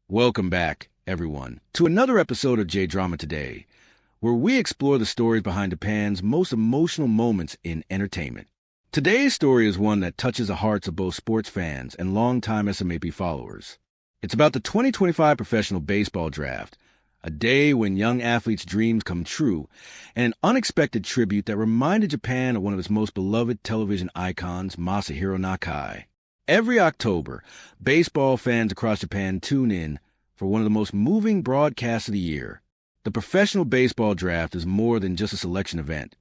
Welcome back, everyone, to another episode of JDrama Today, where we explore the stories behind Japan's most emotional moments in entertainment. Today's story is one that touches the hearts of both sports fans and longtime SMAP followers. It's about the 2025 Professional Baseball Draft, a day when young athletes' dreams come true, and an unexpected tribute that reminded Japan of one of its most beloved television icons, Masahiro Nakai. Every October, baseball fans across Japan tune in for one of the most moving broadcasts of the year. The Professional Baseball Draft is more than just a selection event.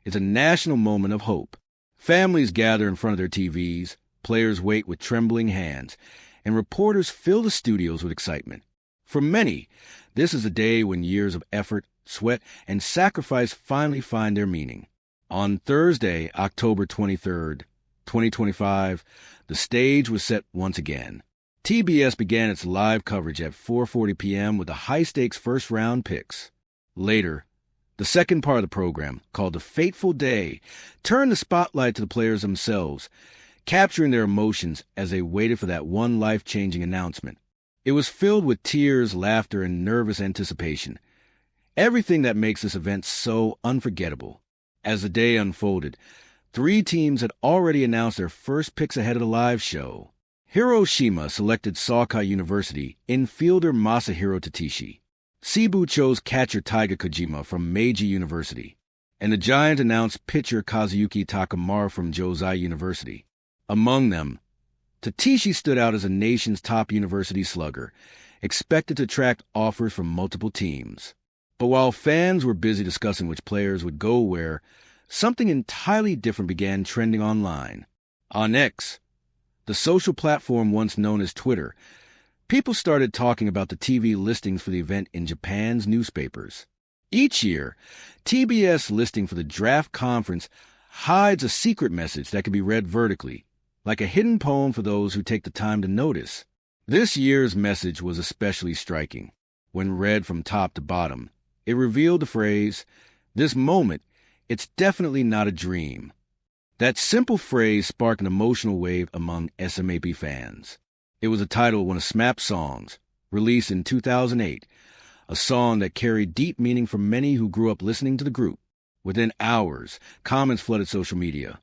It's a national moment of hope. Families gather in front of their TVs, players wait with trembling hands, and reporters fill the studios with excitement. For many, this is a day when years of effort, sweat, and sacrifice finally find their meaning. On Thursday, October 23rd, 2025, the stage was set once again. TBS began its live coverage at 4:40 p.m. with the high-stakes first-round picks. Later, the second part of the program, called The Fateful Day, turned the spotlight to the players themselves, capturing their emotions as they waited for that one life-changing announcement. It was filled with tears, laughter, and nervous anticipation. Everything that makes this event so unforgettable. As the day unfolded, 3 teams had already announced their first picks ahead of the live show. Hiroshima selected Sakai University infielder Masahiro Tatishi. Cebu chose catcher Taiga Kojima from Meiji University. And the Giants announced pitcher Kazuyuki Takamura from Josei University. Among them, Tatishi stood out as a nation's top university slugger, expected to attract offers from multiple teams. But while fans were busy discussing which players would go where, something entirely different began trending online. On X, the social platform once known as Twitter, people started talking about the TV listings for the event in Japan's newspapers. Each year, TBS listing for the draft conference hides a secret message that can be read vertically, like a hidden poem for those who take the time to notice. This year's message was especially striking. When read from top to bottom, it revealed the phrase, "This moment, it's definitely not a dream." That simple phrase sparked an emotional wave among SMAP fans. It was the title of one of SMAP's songs, released in 2008, a song that carried deep meaning for many who grew up listening to the group. Within hours, comments flooded social media.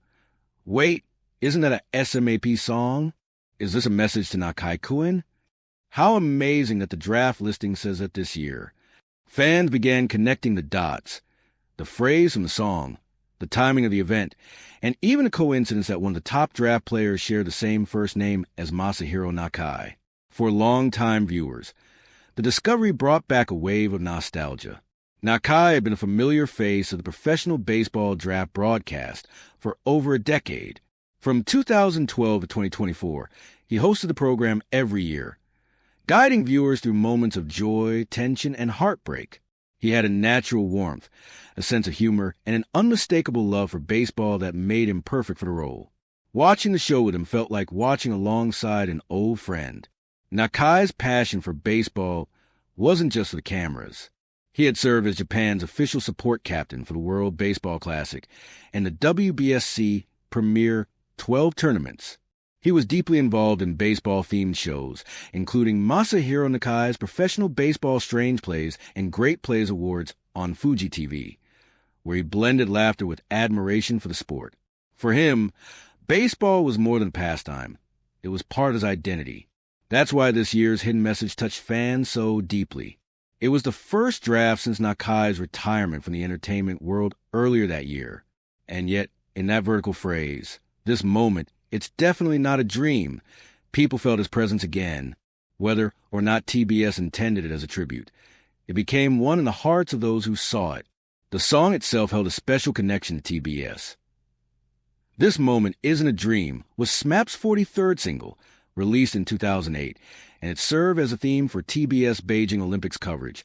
"Wait, isn't that a SMAP song? Is this a message to Nakai-kun? How amazing that the draft listing says that this year." Fans began connecting the dots. The phrase from the song, the timing of the event, and even a coincidence that one of the top draft players shared the same first name as Masahiro Nakai. For longtime viewers, the discovery brought back a wave of nostalgia. Nakai had been a familiar face of the Professional Baseball Draft broadcast for over a decade. From 2012 to 2024, he hosted the program every year, guiding viewers through moments of joy, tension, and heartbreak. He had a natural warmth, a sense of humor, and an unmistakable love for baseball that made him perfect for the role. Watching the show with him felt like watching alongside an old friend. Nakai's passion for baseball wasn't just for the cameras. He had served as Japan's official support captain for the World Baseball Classic and the WBSC Premier 12 tournaments. He was deeply involved in baseball-themed shows, including Masahiro Nakai's Professional Baseball Strange Plays and Great Plays Awards on Fuji TV, where he blended laughter with admiration for the sport. For him, baseball was more than a pastime. It was part of his identity. That's why this year's hidden message touched fans so deeply. It was the first draft since Nakai's retirement from the entertainment world earlier that year. And yet, in that vertical phrase, this moment, it's definitely not a dream, people felt his presence again, whether or not TBS intended it as a tribute. It became one in the hearts of those who saw it. The song itself held a special connection to TBS. This Moment Isn't a Dream was SMAP's 43rd single, released in 2008, and it served as a theme for TBS Beijing Olympics coverage,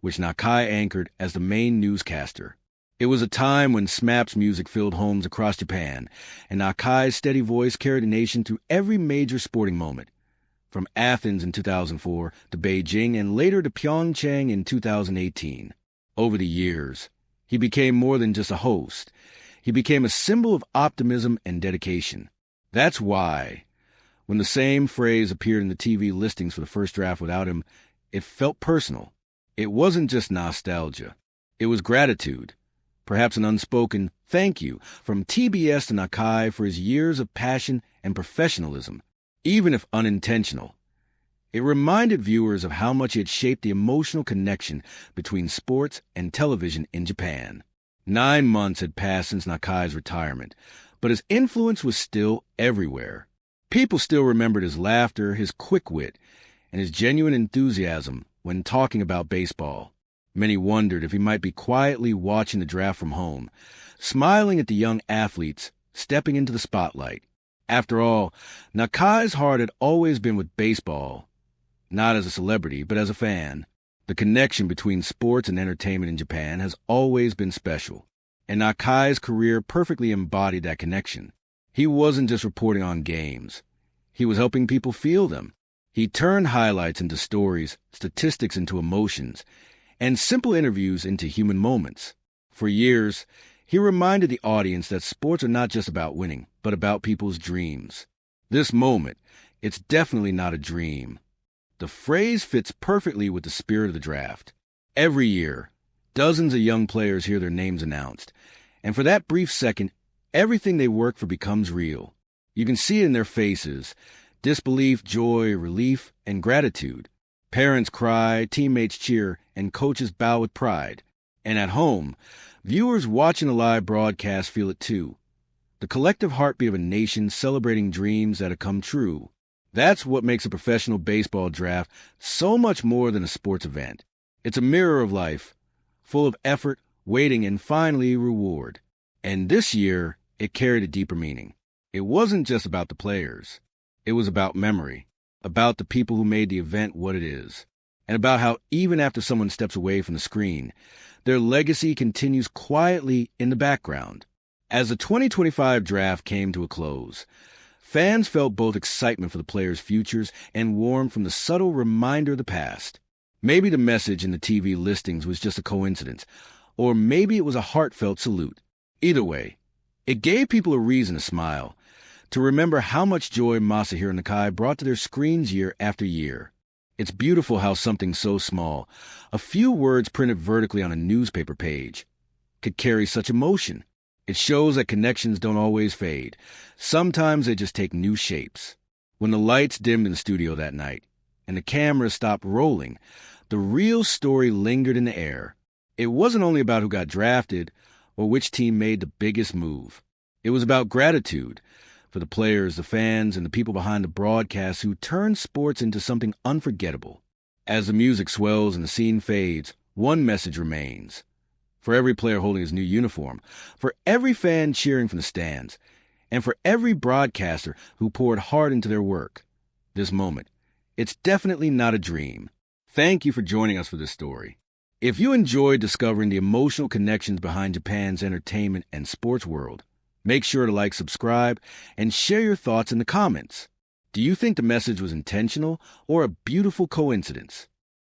which Nakai anchored as the main newscaster. It was a time when SMAP's music filled homes across Japan, and Nakai's steady voice carried the nation through every major sporting moment, from Athens in 2004 to Beijing and later to Pyeongchang in 2018. Over the years, he became more than just a host. He became a symbol of optimism and dedication. That's why, When the same phrase appeared in the TV listings for the first draft without him, it felt personal. It wasn't just nostalgia. It was gratitude. Perhaps an unspoken thank you from TBS to Nakai for his years of passion and professionalism, even if unintentional. It reminded viewers of how much he had shaped the emotional connection between sports and television in Japan. 9 months had passed since Nakai's retirement, but his influence was still everywhere. People still remembered his laughter, his quick wit, and his genuine enthusiasm when talking about baseball. Many wondered if he might be quietly watching the draft from home, smiling at the young athletes stepping into the spotlight. After all, Nakai's heart had always been with baseball, not as a celebrity, but as a fan. The connection between sports and entertainment in Japan has always been special, and Nakai's career perfectly embodied that connection. He wasn't just reporting on games. He was helping people feel them. He turned highlights into stories, statistics into emotions, and simple interviews into human moments. For years, he reminded the audience that sports are not just about winning, but about people's dreams. This moment, it's definitely not a dream. The phrase fits perfectly with the spirit of the draft. Every year, dozens of young players hear their names announced, and for that brief second, everything they work for becomes real. You can see it in their faces: disbelief, joy, relief, and gratitude. Parents cry, teammates cheer, and coaches bow with pride. And at home, viewers watching a live broadcast feel it too. The collective heartbeat of a nation celebrating dreams that have come true. That's what makes a professional baseball draft so much more than a sports event. It's a mirror of life, full of effort, waiting, and finally reward. And this year, it carried a deeper meaning. It wasn't just about the players. It was about memory, about the people who made the event what it is, and about how even after someone steps away from the screen, their legacy continues quietly in the background. As the 2025 draft came to a close, fans felt both excitement for the players' futures and warmth from the subtle reminder of the past. Maybe the message in the TV listings was just a coincidence, or maybe it was a heartfelt salute. Either way, it gave people a reason to smile, to remember how much joy Masahiro Nakai brought to their screens year after year. It's beautiful how something so small, a few words printed vertically on a newspaper page, could carry such emotion. It shows that connections don't always fade. Sometimes they just take new shapes. When the lights dimmed in the studio that night, and the camera stopped rolling, the real story lingered in the air. It wasn't only about who got drafted or which team made the biggest move. It was about gratitude for the players, the fans, and the people behind the broadcast who turned sports into something unforgettable. As the music swells and the scene fades, one message remains. For every player holding his new uniform, for every fan cheering from the stands, and for every broadcaster who poured heart into their work, this moment, it's definitely not a dream. Thank you for joining us for this story. If you enjoyed discovering the emotional connections behind Japan's entertainment and sports world, make sure to like, subscribe, and share your thoughts in the comments. Do you think the message was intentional or a beautiful coincidence?